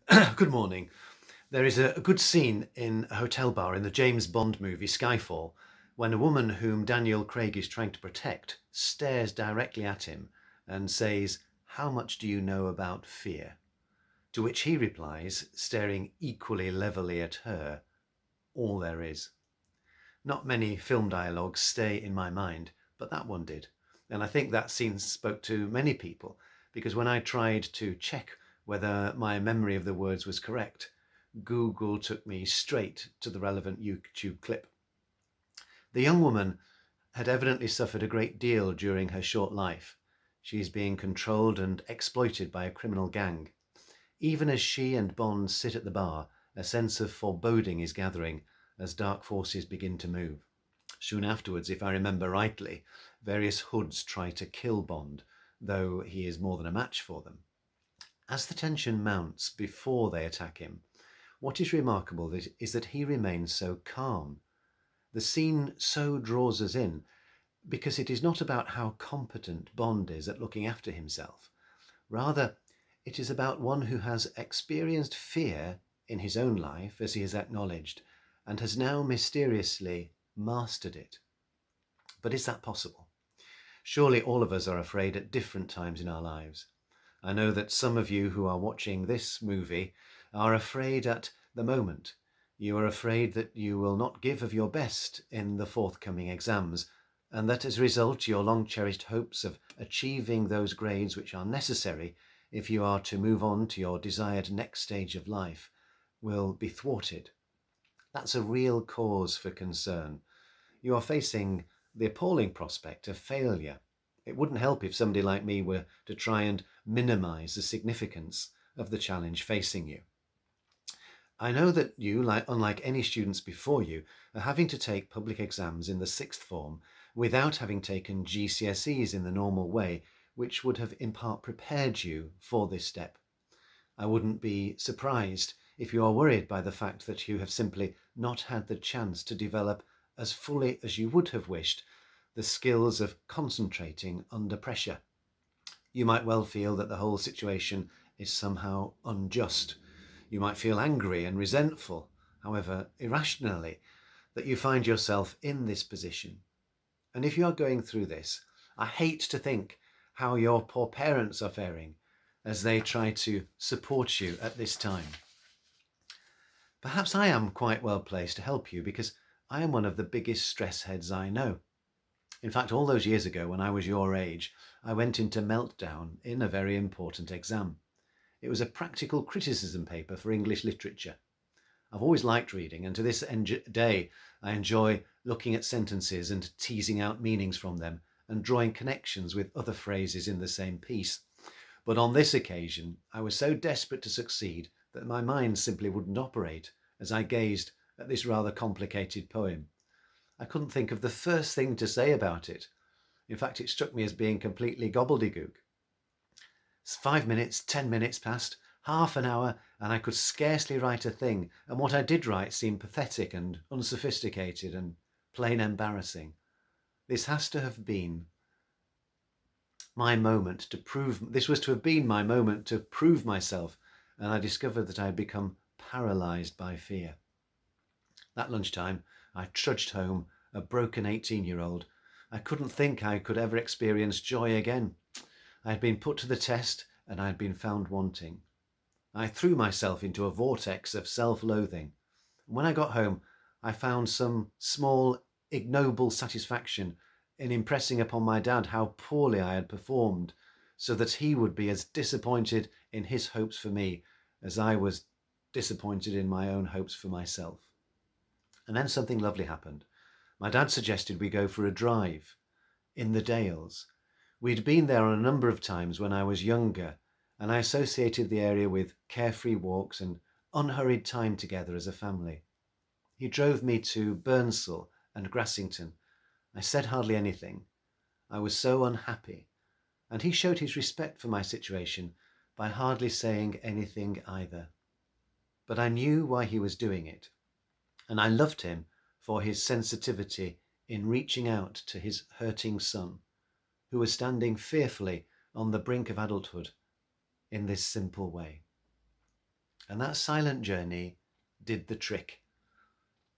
Good morning. There is a good scene in a hotel bar in the James Bond movie Skyfall when a woman whom Daniel Craig is trying to protect stares directly at him and says, "How much do you know about fear?" To which he replies, staring equally levelly at her, "All there is." Not many film dialogues stay in my mind, but that one did. And I think that scene spoke to many people because when I tried to check whether my memory of the words was correct, Google took me straight to the relevant YouTube clip. The young woman had evidently suffered a great deal during her short life. She is being controlled and exploited by a criminal gang. Even as she and Bond sit at the bar, a sense of foreboding is gathering as dark forces begin to move. Soon afterwards, if I remember rightly, various hoods try to kill Bond, though he is more than a match for them. As the tension mounts before they attack him, what is remarkable is that he remains so calm. The scene so draws us in because it is not about how competent Bond is at looking after himself. Rather, it is about one who has experienced fear in his own life, as he has acknowledged, and has now mysteriously mastered it. But is that possible? Surely all of us are afraid at different times in our lives. I know that some of you who are watching this movie are afraid at the moment. You are afraid that you will not give of your best in the forthcoming exams, and that as a result, your long cherished hopes of achieving those grades which are necessary if you are to move on to your desired next stage of life will be thwarted. That's a real cause for concern. You are facing the appalling prospect of failure. It wouldn't help if somebody like me were to try and minimize the significance of the challenge facing you. I know that you, unlike any students before you, are having to take public exams in the sixth form without having taken GCSEs in the normal way, which would have in part prepared you for this step. I wouldn't be surprised if you are worried by the fact that you have simply not had the chance to develop as fully as you would have wished the skills of concentrating under pressure. You might well feel that the whole situation is somehow unjust. You might feel angry and resentful, however irrationally, that you find yourself in this position. And if you are going through this, I hate to think how your poor parents are faring as they try to support you at this time. Perhaps I am quite well placed to help you because I am one of the biggest stress heads I know. In fact, all those years ago when I was your age, I went into meltdown in a very important exam. It was a practical criticism paper for English literature. I've always liked reading, and to this day, I enjoy looking at sentences and teasing out meanings from them and drawing connections with other phrases in the same piece. But on this occasion, I was so desperate to succeed that my mind simply wouldn't operate as I gazed at this rather complicated poem. I couldn't think of the first thing to say about it. In fact, it struck me as being completely gobbledygook. 5 minutes, 10 minutes passed, half an hour, and I could scarcely write a thing, and what I did write seemed pathetic and unsophisticated and plain embarrassing. This has to have been my moment to prove, this was to have been my moment to prove myself, and I discovered that I had become paralyzed by fear. That lunchtime, I trudged home, a broken 18-year-old. I couldn't think I could ever experience joy again. I had been put to the test and I had been found wanting. I threw myself into a vortex of self-loathing. When I got home, I found some small, ignoble satisfaction in impressing upon my dad how poorly I had performed, so that he would be as disappointed in his hopes for me as I was disappointed in my own hopes for myself. And then something lovely happened. My dad suggested we go for a drive in the Dales. We'd been there on a number of times when I was younger, and I associated the area with carefree walks and unhurried time together as a family. He drove me to Burnsall and Grassington. I said hardly anything. I was so unhappy, and he showed his respect for my situation by hardly saying anything either. But I knew why he was doing it, and I loved him for his sensitivity in reaching out to his hurting son, who was standing fearfully on the brink of adulthood in this simple way. And that silent journey did the trick.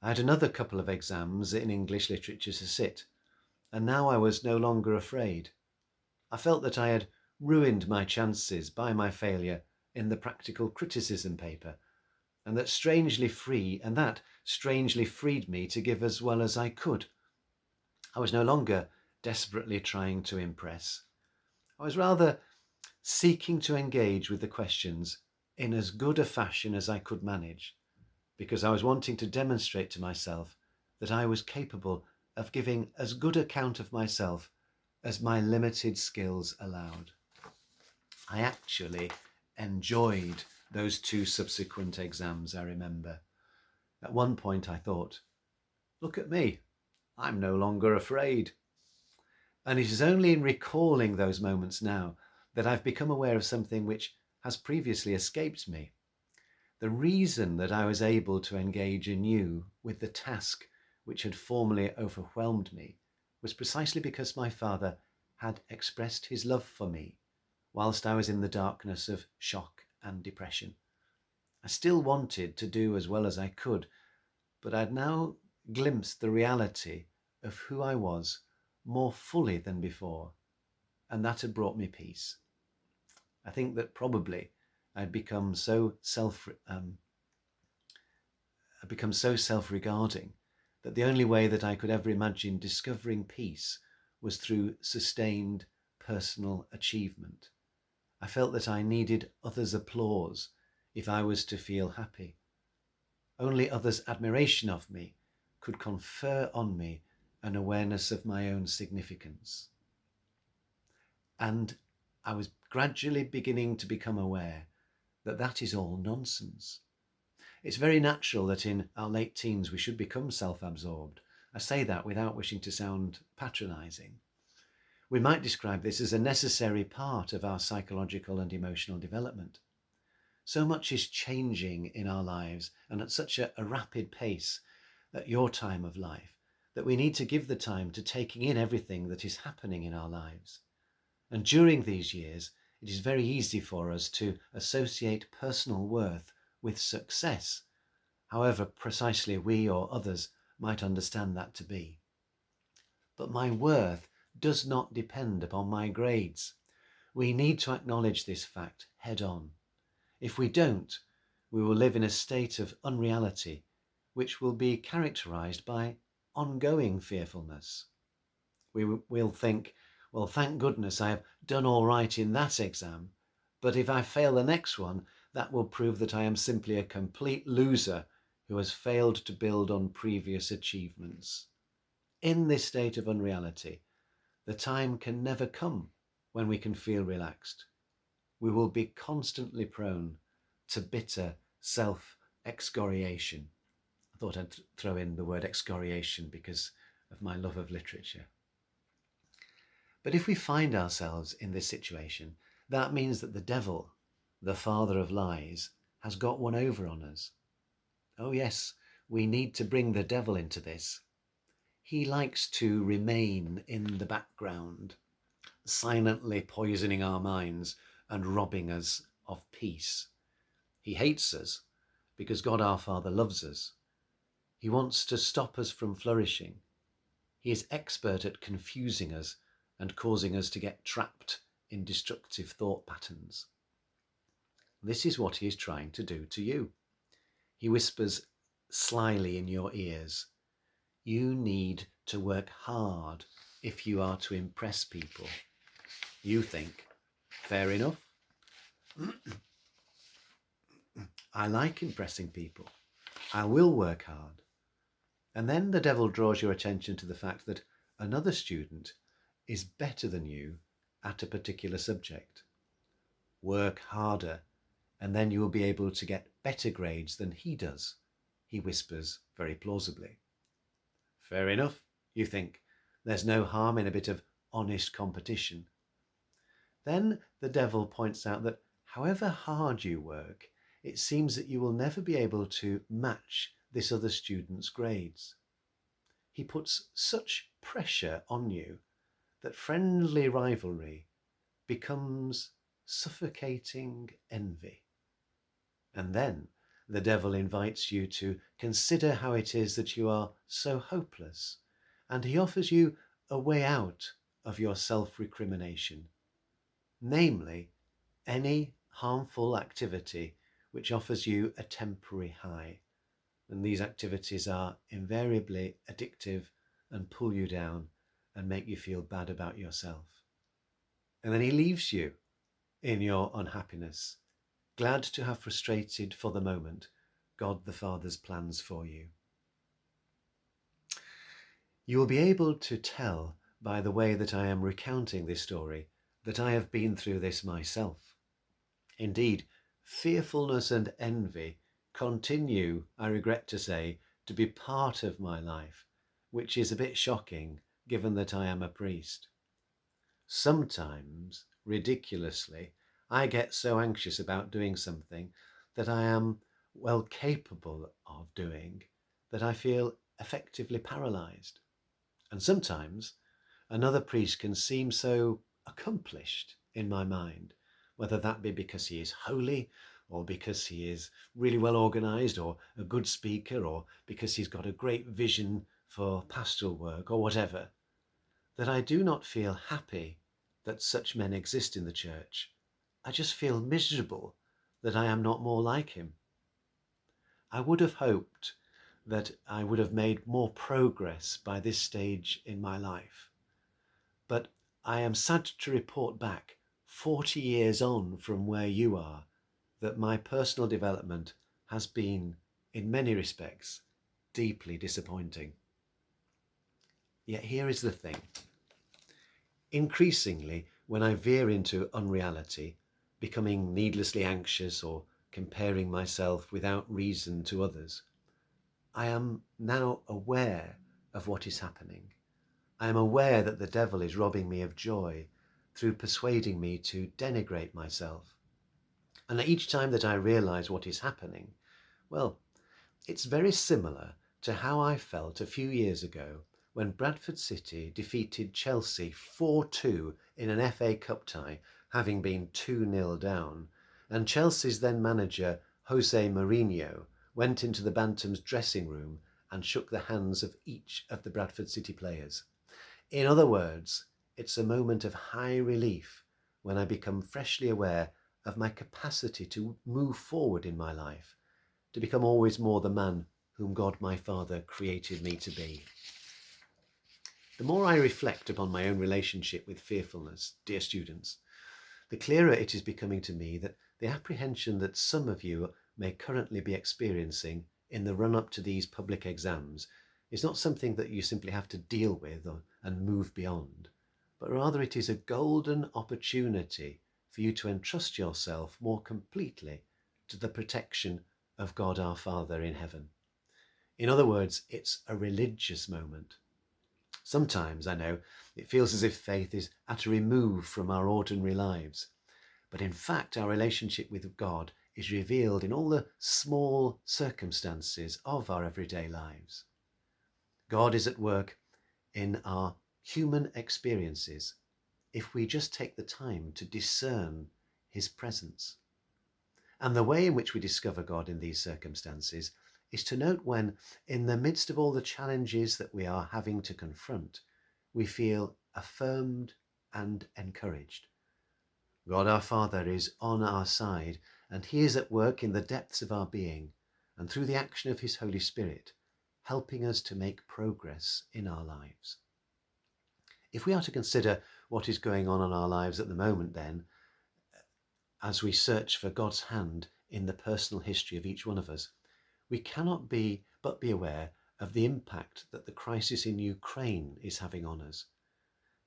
I had another couple of exams in English literature to sit, and now I was no longer afraid. I felt that I had ruined my chances by my failure in the practical criticism paper, and that strangely freed me to give as well as I could. I was no longer desperately trying to impress. I was rather seeking to engage with the questions in as good a fashion as I could manage, because I was wanting to demonstrate to myself that I was capable of giving as good account of myself as my limited skills allowed. I actually enjoyed those 2 subsequent exams, I remember. At one point I thought, look at me, I'm no longer afraid. And it is only in recalling those moments now that I've become aware of something which has previously escaped me. The reason that I was able to engage anew with the task which had formerly overwhelmed me was precisely because my father had expressed his love for me whilst I was in the darkness of shock and depression. I still wanted to do as well as I could, but I'd now glimpsed the reality of who I was more fully than before, and that had brought me peace. I think that probably I'd become so self-regarding that the only way that I could ever imagine discovering peace was through sustained personal achievement. I felt that I needed others' applause if I was to feel happy. Only others' admiration of me could confer on me an awareness of my own significance. And I was gradually beginning to become aware that that is all nonsense. It's very natural that in our late teens we should become self-absorbed. I say that without wishing to sound patronizing. We might describe this as a necessary part of our psychological and emotional development. So much is changing in our lives and at such a rapid pace at your time of life that we need to give the time to taking in everything that is happening in our lives. And during these years, it is very easy for us to associate personal worth with success, however precisely we or others might understand that to be. But my worth does not depend upon my grades. We need to acknowledge this fact head on. If we don't, we will live in a state of unreality, which will be characterized by ongoing fearfulness. We'll think, well, thank goodness I have done all right in that exam, but if I fail the next one, that will prove that I am simply a complete loser who has failed to build on previous achievements. In this state of unreality, the time can never come when we can feel relaxed. We will be constantly prone to bitter self-excoriation. I thought I'd throw in the word excoriation because of my love of literature. But if we find ourselves in this situation, that means that the devil, the father of lies, has got one over on us. Oh yes, we need to bring the devil into this. He likes to remain in the background, silently poisoning our minds and robbing us of peace. He hates us because God our Father loves us. He wants to stop us from flourishing. He is expert at confusing us and causing us to get trapped in destructive thought patterns. This is what he is trying to do to you. He whispers slyly in your ears, you need to work hard if you are to impress people. You think, fair enough. I like impressing people. I will work hard. And then the devil draws your attention to the fact that another student is better than you at a particular subject. Work harder, and then you will be able to get better grades than he does, he whispers very plausibly. Fair enough, you think. There's no harm in a bit of honest competition. Then the devil points out that however hard you work, it seems that you will never be able to match this other student's grades. He puts such pressure on you that friendly rivalry becomes suffocating envy. And then the devil invites you to consider how it is that you are so hopeless, and he offers you a way out of your self-recrimination, namely any harmful activity which offers you a temporary high. And these activities are invariably addictive and pull you down and make you feel bad about yourself. And then he leaves you in your unhappiness, glad to have frustrated for the moment God the Father's plans for you. You will be able to tell by the way that I am recounting this story that I have been through this myself. Indeed, fearfulness and envy continue, I regret to say, to be part of my life, which is a bit shocking given that I am a priest. Sometimes, ridiculously, I get so anxious about doing something that I am well capable of doing that I feel effectively paralyzed. And sometimes another priest can seem so accomplished in my mind, whether that be because he is holy or because he is really well organized or a good speaker or because he's got a great vision for pastoral work or whatever, that I do not feel happy that such men exist in the church. I just feel miserable that I am not more like him. I would have hoped that I would have made more progress by this stage in my life. But I am sad to report back 40 years on from where you are that my personal development has been, in many respects, deeply disappointing. Yet here is the thing. Increasingly, when I veer into unreality, becoming needlessly anxious or comparing myself without reason to others, I am now aware of what is happening. I am aware that the devil is robbing me of joy through persuading me to denigrate myself. And each time that I realize what is happening, well, it's very similar to how I felt a few years ago when Bradford City defeated Chelsea 4-2 in an FA Cup tie, having been 2-0 down, and Chelsea's then manager Jose Mourinho went into the Bantams dressing room and shook the hands of each of the Bradford City players. In other words, it's a moment of high relief when I become freshly aware of my capacity to move forward in my life, to become always more the man whom God my Father created me to be. The more I reflect upon my own relationship with fearfulness, dear students, the clearer it is becoming to me that the apprehension that some of you may currently be experiencing in the run-up to these public exams is not something that you simply have to deal with and move beyond, but rather it is a golden opportunity for you to entrust yourself more completely to the protection of God our Father in heaven. In other words, it's a religious moment. Sometimes, I know, it feels as if faith is at a remove from our ordinary lives. But in fact, our relationship with God is revealed in all the small circumstances of our everyday lives. God is at work in our human experiences if we just take the time to discern his presence. And the way in which we discover God in these circumstances is to note when, in the midst of all the challenges that we are having to confront, we feel affirmed and encouraged. God our Father is on our side, and he is at work in the depths of our being, and through the action of his Holy Spirit, helping us to make progress in our lives. If we are to consider what is going on in our lives at the moment, then, as we search for God's hand in the personal history of each one of us, we cannot but be aware of the impact that the crisis in Ukraine is having on us.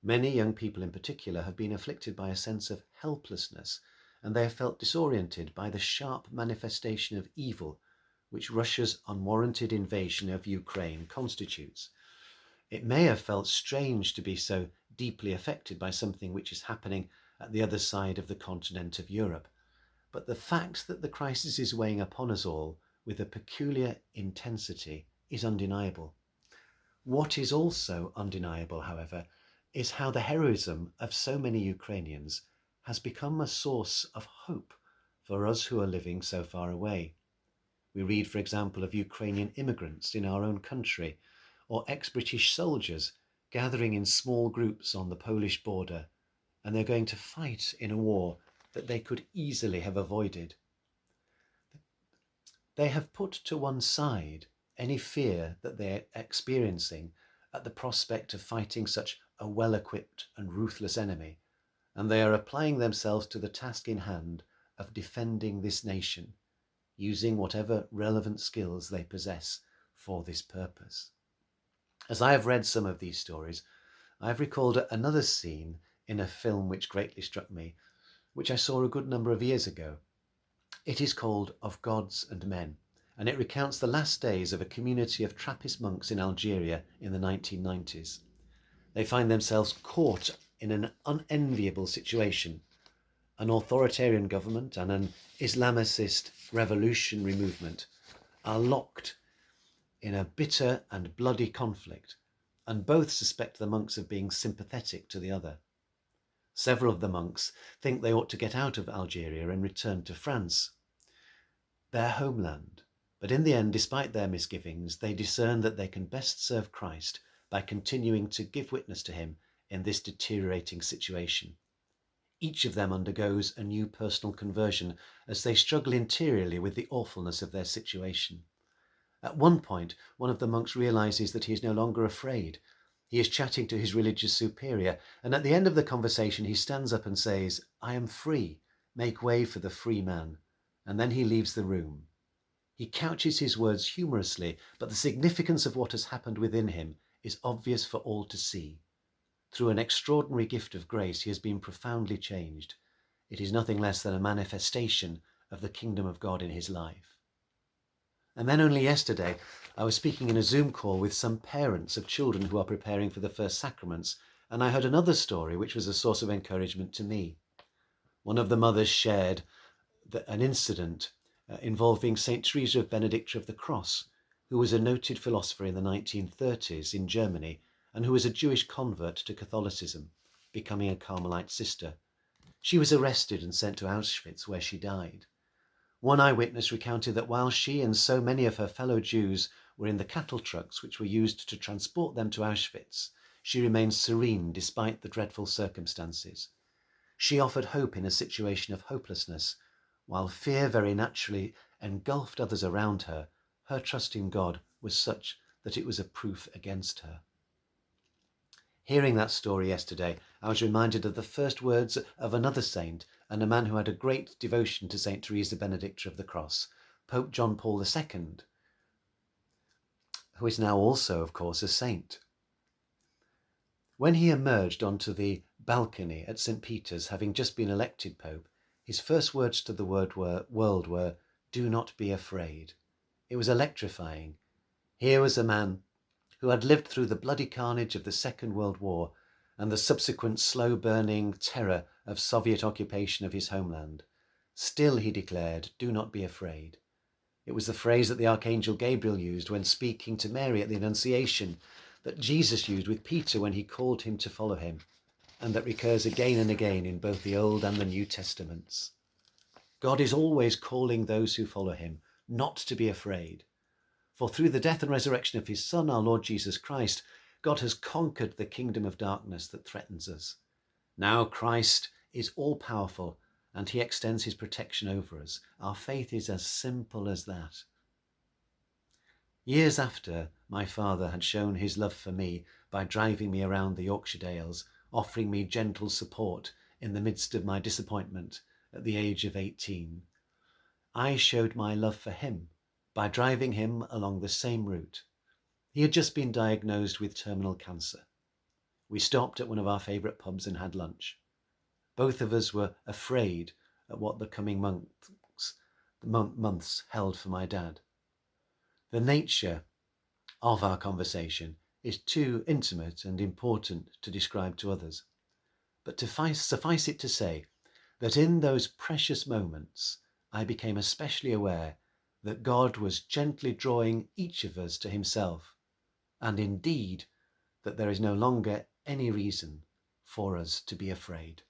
Many young people in particular have been afflicted by a sense of helplessness, and they have felt disoriented by the sharp manifestation of evil which Russia's unwarranted invasion of Ukraine constitutes. It may have felt strange to be so deeply affected by something which is happening at the other side of the continent of Europe, but the fact that the crisis is weighing upon us all with a peculiar intensity is undeniable. What is also undeniable, however, is how the heroism of so many Ukrainians has become a source of hope for us who are living so far away. We read, for example, of Ukrainian immigrants in our own country, or ex-British soldiers gathering in small groups on the Polish border, and they're going to fight in a war that they could easily have avoided. They have put to one side any fear that they're experiencing at the prospect of fighting such a well-equipped and ruthless enemy, and they are applying themselves to the task in hand of defending this nation, using whatever relevant skills they possess for this purpose. As I have read some of these stories, I have recalled another scene in a film which greatly struck me, which I saw a good number of years ago. It is called Of Gods and Men, and it recounts the last days of a community of Trappist monks in Algeria in the 1990s. They find themselves caught in an unenviable situation. An authoritarian government and an Islamicist revolutionary movement are locked in a bitter and bloody conflict, and both suspect the monks of being sympathetic to the other. Several of the monks think they ought to get out of Algeria and return to France, their homeland. But in the end, despite their misgivings, they discern that they can best serve Christ by continuing to give witness to him in this deteriorating situation. Each of them undergoes a new personal conversion as they struggle interiorly with the awfulness of their situation. At one point, one of the monks realizes that he is no longer afraid. He is chatting to his religious superior, and at the end of the conversation he stands up and says, "I am free, make way for the free man," and then he leaves the room. He couches his words humorously, but the significance of what has happened within him is obvious for all to see. Through an extraordinary gift of grace, he has been profoundly changed. It is nothing less than a manifestation of the kingdom of God in his life. And then only yesterday, I was speaking in a Zoom call with some parents of children who are preparing for the first sacraments, and I heard another story which was a source of encouragement to me. One of the mothers shared an incident involving St. Teresa of Benedict of the Cross, who was a noted philosopher in the 1930s in Germany and who was a Jewish convert to Catholicism, becoming a Carmelite sister. She was arrested and sent to Auschwitz, where she died. One eyewitness recounted that while she and so many of her fellow Jews were in the cattle trucks which were used to transport them to Auschwitz, she remained serene despite the dreadful circumstances. She offered hope in a situation of hopelessness. While fear very naturally engulfed others around her, her trust in God was such that it was a proof against her. Hearing that story yesterday, I was reminded of the first words of another saint and a man who had a great devotion to St. Teresa Benedicta of the Cross, Pope John Paul II, who is now also, of course, a saint. When he emerged onto the balcony at St. Peter's, having just been elected Pope, his first words to the world were, "Do not be afraid." It was electrifying. Here was a man who had lived through the bloody carnage of the Second World War and the subsequent slow-burning terror of Soviet occupation of his homeland. Still, he declared, "Do not be afraid." It was the phrase that the Archangel Gabriel used when speaking to Mary at the Annunciation, that Jesus used with Peter when he called him to follow him, and that recurs again and again in both the Old and the New Testaments. God is always calling those who follow him not to be afraid. For through the death and resurrection of his Son, our Lord Jesus Christ, God has conquered the kingdom of darkness that threatens us. Now Christ is all-powerful, and he extends his protection over us. Our faith is as simple as that. Years after my father had shown his love for me by driving me around the Yorkshire Dales, offering me gentle support in the midst of my disappointment at the age of 18, I showed my love for him by driving him along the same route. He had just been diagnosed with terminal cancer. We stopped at one of our favourite pubs and had lunch. Both of us were afraid at what the coming months held for my dad. The nature of our conversation is too intimate and important to describe to others, but suffice it to say that in those precious moments I became especially aware that God was gently drawing each of us to himself, and indeed that there is no longer any reason for us to be afraid.